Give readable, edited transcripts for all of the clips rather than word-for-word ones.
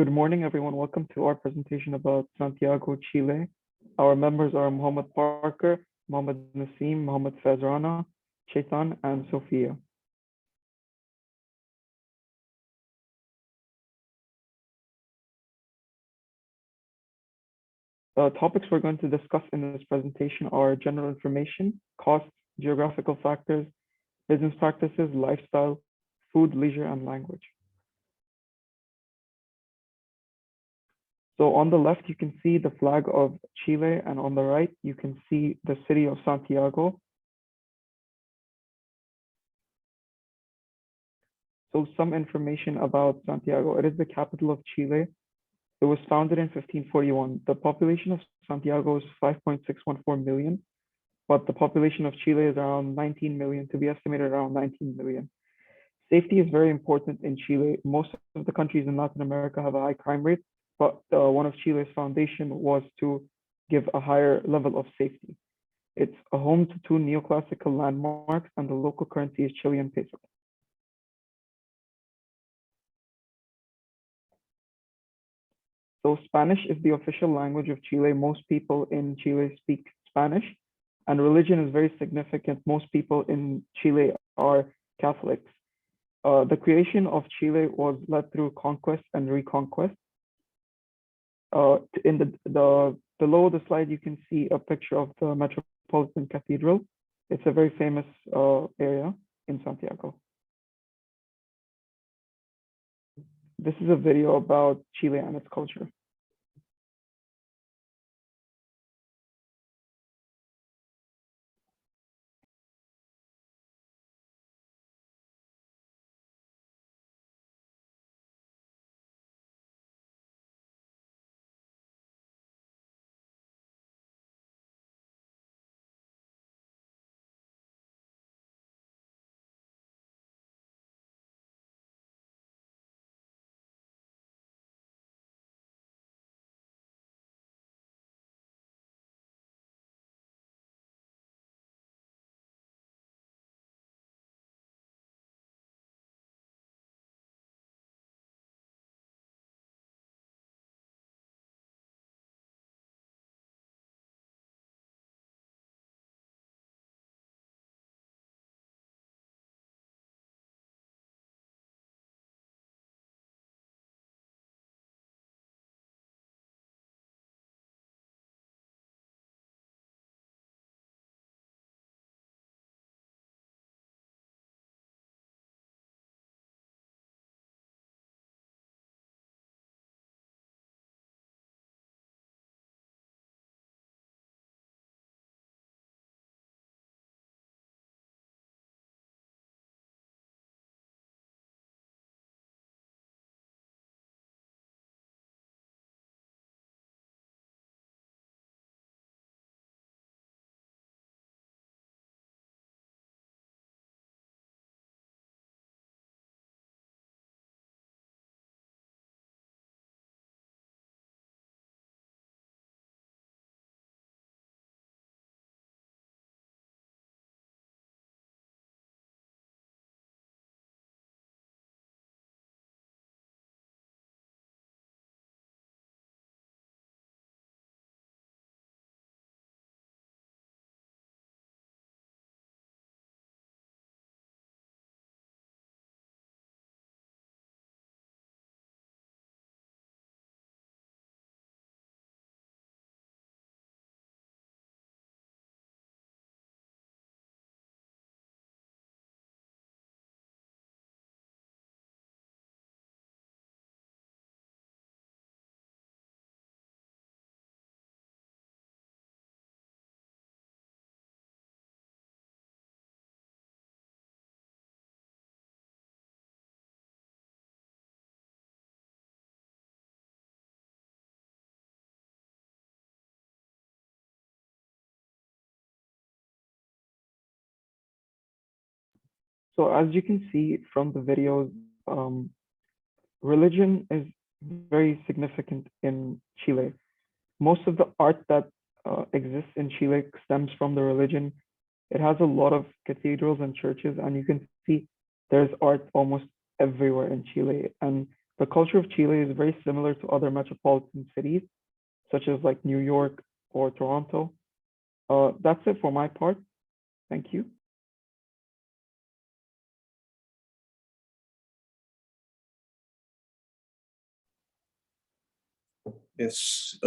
Good morning, everyone. Welcome to our presentation about Santiago, Chile. Our members are Mohammed Parker, Mohammed Nassim, Mohammed Fazrana, Shaitan, and Sophia. The topics we're going to discuss in this presentation are general information, costs, geographical factors, business practices, lifestyle, food, leisure, and language. So on the left, you can see the flag of Chile, and on the right, you can see the city of Santiago. So some information about Santiago. It is the capital of Chile. It was founded in 1541. The population of Santiago is 5.614 million, but the population of Chile is around 19 million, to be estimated around 19 million. Safety is very important in Chile. Most of the countries in Latin America have a high crime rate, but one of Chile's foundation was to give a higher level of safety. It's a home to two neoclassical landmarks, and the local currency is Chilean peso. So Spanish is the official language of Chile. Most people in Chile speak Spanish, and religion is very significant. Most people in Chile are Catholics. The creation of Chile was led through conquest and reconquest. In the below the slide, you can see a picture of the Metropolitan Cathedral. It's a very famous area in Santiago. This is a video about Chile and its culture. So as you can see from the videos, religion is very significant in Chile. Most of the art that exists in Chile stems from the religion. It has a lot of cathedrals and churches, and you can see there's art almost everywhere in Chile. And The culture of Chile is very similar to other metropolitan cities, such as like New York or Toronto. That's it for my part. Thank you. Yes.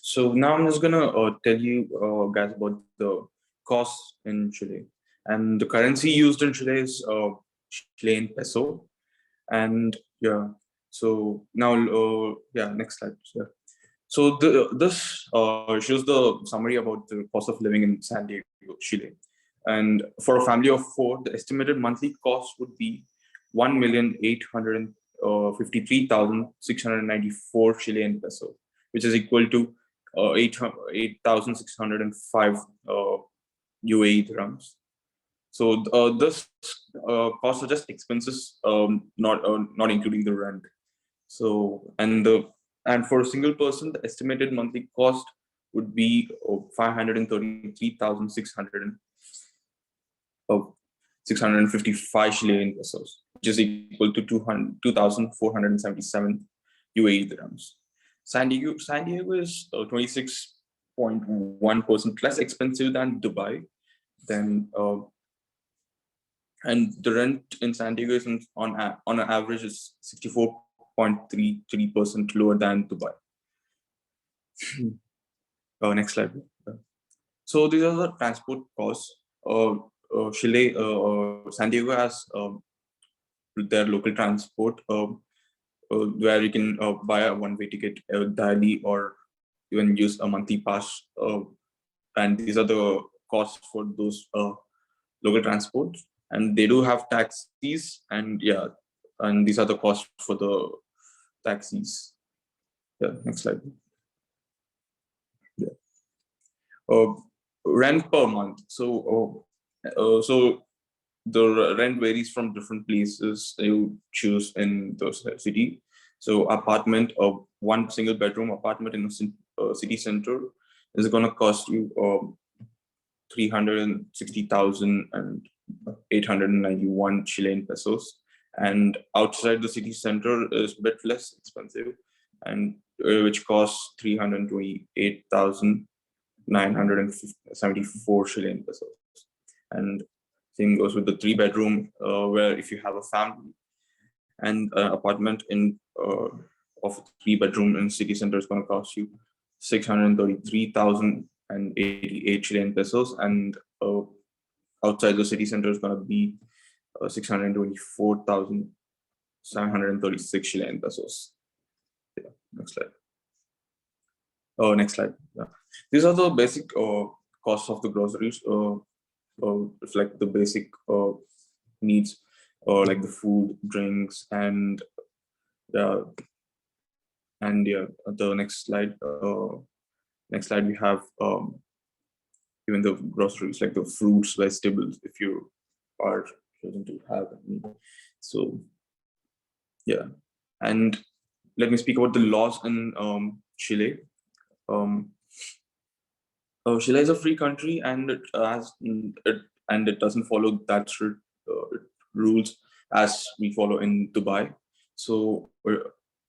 So now I'm just gonna tell you guys about the cost in Chile, and the currency used in Chile is Chilean peso, and yeah. So now, yeah, next slide. Yeah. So this shows the summary about the cost of living in San Diego, Chile, and for a family of four, the estimated monthly cost would be 1,853,694 Chilean peso, which is equal to 8,605 UAE dirhams. So this costs are just expenses, not including the rent. So and for a single person, the estimated monthly cost would be 533,600 of 655 Chilean pesos, which is equal to 2,477 UAE dirhams. San Diego is 26.1% less expensive than Dubai. Then and the rent in San Diego is on an average is 64.33% lower than Dubai. Next slide. So these are the transport costs. San Diego has their local transport where you can buy a one-way ticket daily or even use a monthly pass. And these are the costs for those local transports. And they do have taxis, and yeah, and these are the costs for the taxis. Yeah, next slide. Yeah. Rent per month. So the rent varies from different places you choose in the city. So apartment of one single bedroom apartment in a city center is going to cost you 360,891 Chilean pesos, and outside the city center is a bit less expensive, and which costs 328,974 Chilean pesos. And same goes with the three-bedroom, where if you have a family and an apartment in of three-bedroom in city center is going to cost you 633,088 Chilean pesos, and outside the city center is going to be 624,736 Chilean pesos. Yeah, next slide. Next slide. Yeah. These are the basic costs of the groceries. It's like the basic needs, like the food, drinks, and yeah, the next slide. Next slide, we have even the groceries, like the fruits, vegetables, if you are choosing to have any. So yeah, and let me speak about the laws in Chile. Chile is a free country, and it doesn't follow that strict rules as we follow in Dubai. So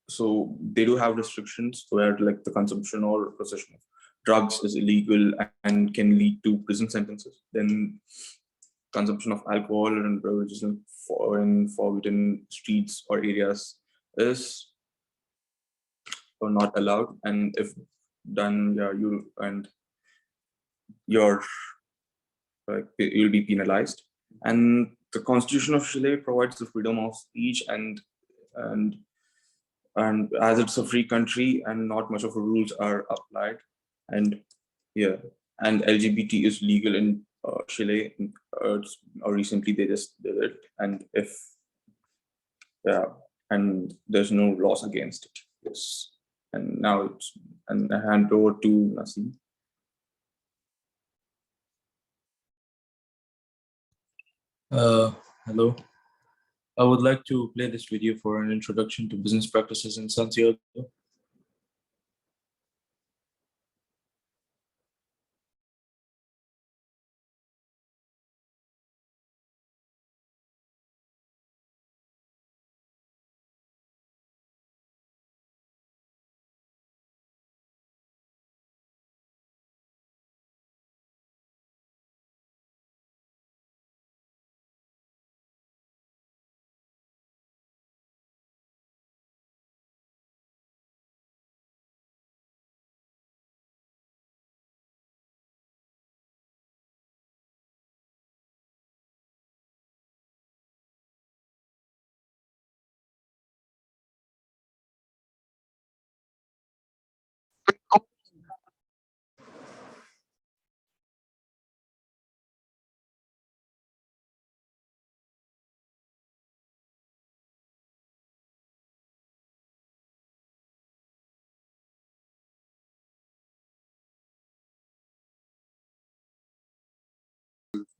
so they do have restrictions where like the consumption or possession of drugs is illegal and can lead to prison sentences. Then consumption of alcohol and beverages in forbidden streets or areas is not allowed, and if done, yeah, you're like you'll be penalized. And the Constitution of Chile provides the freedom of speech, and as it's a free country and not much of the rules are applied, and yeah, and LGBT is legal in Chile. Or recently they just did it, and if yeah, and there's no laws against it. Yes, and now it's and I hand over to Nasim. Hello. I would like to play this video for an introduction to business practices in Santiago.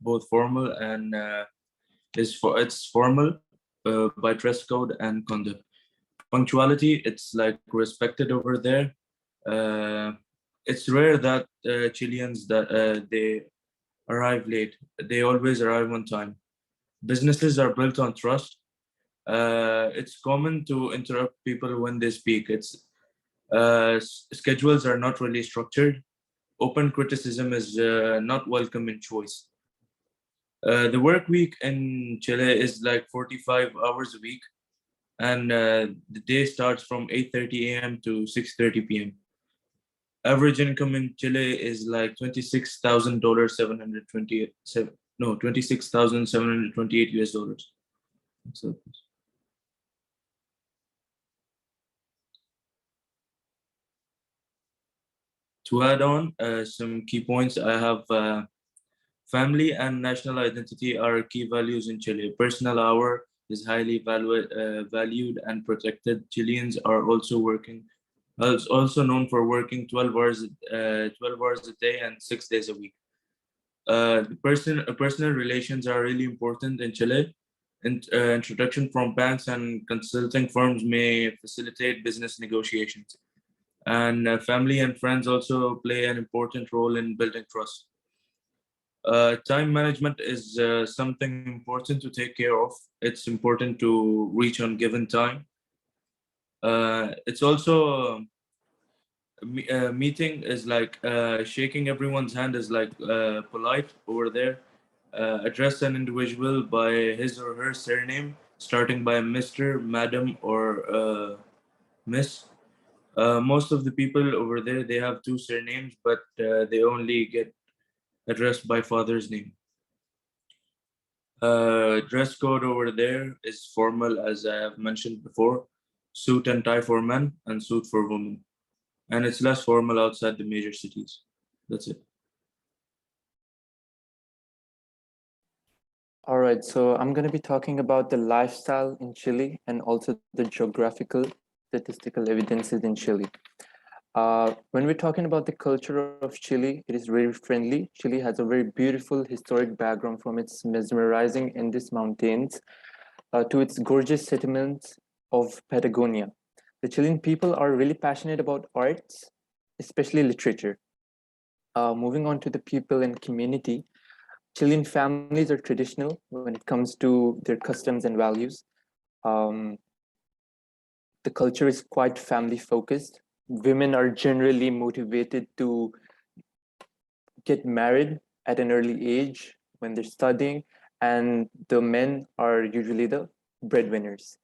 both formal and it's formal by dress code and conduct. Punctuality, it's like respected over there. It's rare that Chileans that they arrive late. They always arrive on time. Businesses are built on trust. It's common to interrupt people when they speak. Schedules are not really structured. Open criticism is not welcome in choice. The work week in Chile is like 45 hours a week, and the day starts from 8:30 a.m. to 6:30 p.m. Average income in Chile is like $26,000, 728, no, 26,728 US dollars. So, to add on some key points, I have family and national identity are key values in Chile. Personal hour is highly valued and protected. Chileans are also known for working 12 hours a day and 6 days a week. Personal relations are really important in Chile. Introduction from banks and consulting firms may facilitate business negotiations. And family and friends also play an important role in building trust. Time management is something important to take care of. It's important to reach on given time. It's also meeting is like shaking everyone's hand is like polite over there. Address an individual by his or her surname, starting by Mr., Madam, or Miss. Most of the people over there, they have two surnames, but they only get addressed by father's name. Dress code over there is formal, as I have mentioned before. Suit and tie for men and suit for women. And it's less formal outside the major cities. That's it. All right, so I'm going to be talking about the lifestyle in Chile and also the geographical statistical evidences in Chile. When we're talking about the culture of Chile, it is very friendly. Chile has a very beautiful historic background, from its mesmerizing Andes mountains to its gorgeous settlements of Patagonia. The Chilean people are really passionate about arts, especially literature. Moving on to the people and community, Chilean families are traditional when it comes to their customs and values. The culture is quite family focused. Women are generally motivated to get married at an early age when they're studying, and the men are usually the breadwinners.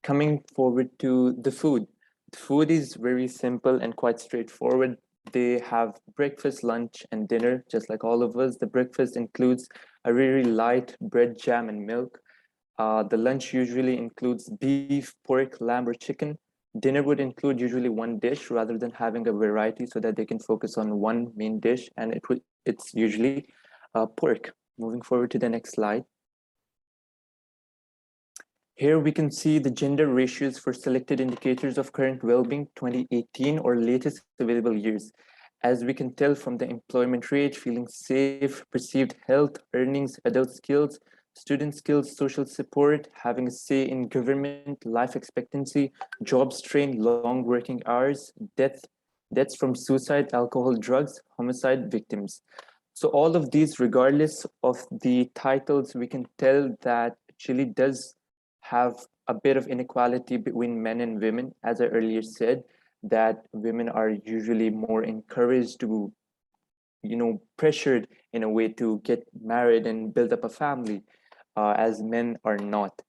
Coming forward to the food. The food is very simple and quite straightforward. They have breakfast, lunch, and dinner, just like all of us. The breakfast includes a very light bread, jam, and milk. The lunch usually includes beef, pork, lamb, or chicken. Dinner would include usually one dish rather than having a variety, so that they can focus on one main dish, and it's usually pork. Moving forward to the next slide. Here we can see the gender ratios for selected indicators of current well-being 2018 or latest available years. As we can tell from the employment rate, feeling safe, perceived health, earnings, adult skills, student skills, social support, having a say in government, life expectancy, job strain, long working hours, deaths from suicide, alcohol, drugs, homicide victims. So all of these, regardless of the titles, we can tell that Chile does have a bit of inequality between men and women. As I earlier said, that women are usually more encouraged to, pressured in a way to get married and build up a family, as men are not.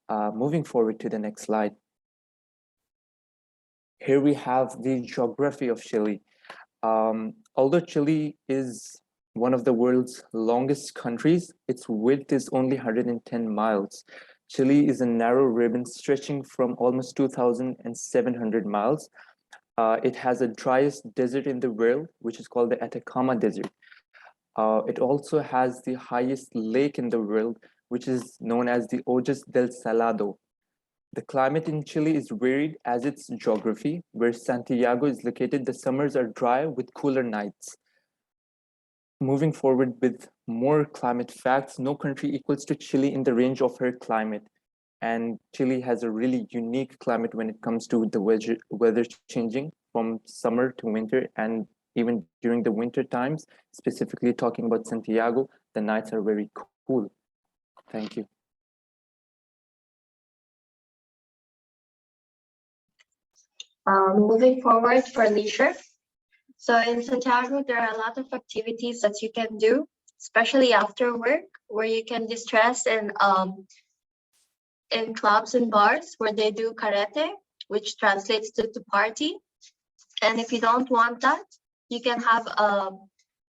Moving forward to the next slide. Here we have the geography of Chile. Although Chile is one of the world's longest countries, its width is only 110 miles. Chile is a narrow ribbon stretching from almost 2,700 miles. It has the driest desert in the world, which is called the Atacama Desert. It also has the highest lake in the world, which is known as the Ojos del Salado. The climate in Chile is varied as its geography. Where Santiago is located, the summers are dry with cooler nights. Moving forward with more climate facts, no country equals to Chile in the range of her climate. And Chile has a really unique climate when it comes to the weather changing from summer to winter, and even during the winter times, specifically talking about Santiago, the nights are very cool. Thank you. Moving forward for leisure. So in Santiago, there are a lot of activities that you can do, especially after work, where you can distress in clubs and bars where they do carete, which translates to party. And if you don't want that, you can have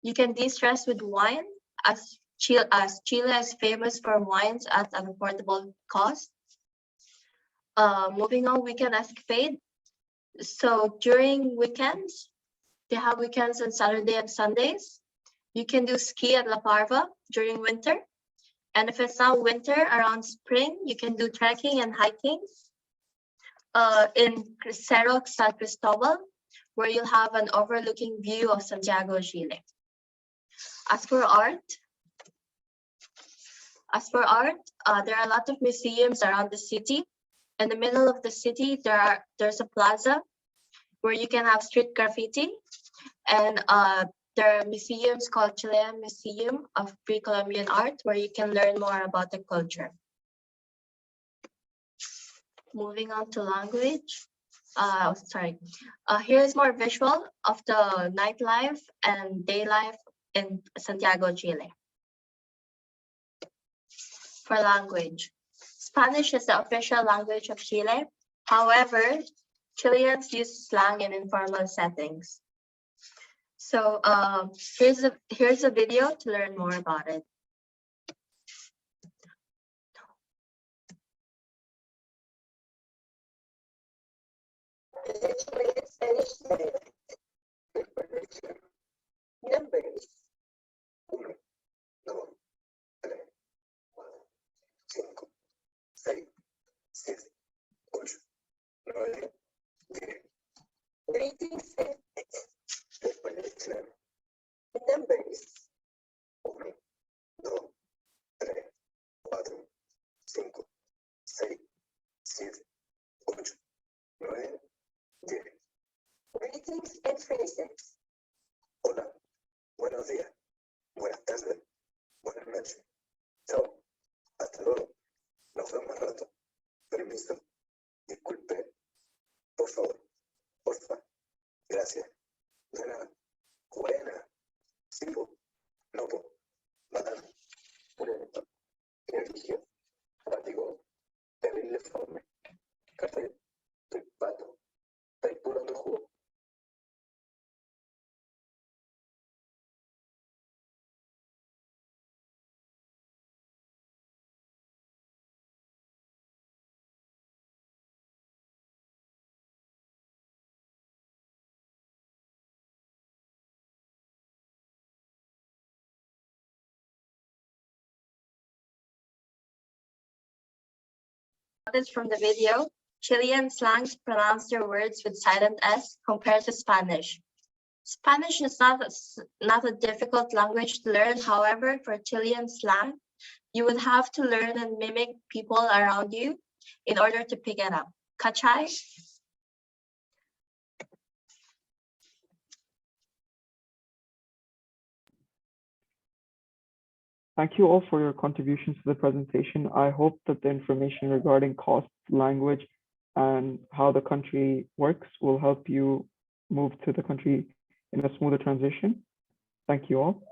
you can de-stress with wine, as Chile is famous for wines at an affordable cost. Moving on, weekend escapade. So during weekends, they have weekends on Saturday and Sundays. You can do ski at La Parva during winter. And if it's not winter, around spring, you can do trekking and hiking in Cerro San Cristobal, where you'll have an overlooking view of Santiago, Chile. As for art, there are a lot of museums around the city. In the middle of the city, there's a plaza where you can have street graffiti, and there are museums called Chilean Museum of Pre-Columbian Art, where you can learn more about the culture. Moving on to language. Here's more visual of the nightlife and day life in Santiago, Chile. For language, Spanish is the official language of Chile. However, Chileans use slang in informal settings. So here's a video to learn more about it. Numbers. 1, 2, 3, 4, 5, 6, 7, 8, 9, 10. Greetings and numbers. 1, 2, 3, 4, 5, 6, 7, 8, 9, 10. Greetings and phrases. Hola, buenos días, buenas tardes, buenas noches. Chao, hasta luego. Nos vemos más rato. Permiso, disculpe, por favor, porfa, gracias, de nada, buena, simpo, no po, bacán, purento, energía, práctico, terrible fome, café, estoy pato, estoy puro tu jugo. From the video, Chilean slangs pronounce their words with silent S compared to Spanish. Spanish is not a difficult language to learn. However, for Chilean slang, you would have to learn and mimic people around you in order to pick it up. ¿Cachai? Thank you all for your contributions to the presentation. I hope that the information regarding cost, language, and how the country works will help you move to the country in a smoother transition. Thank you all.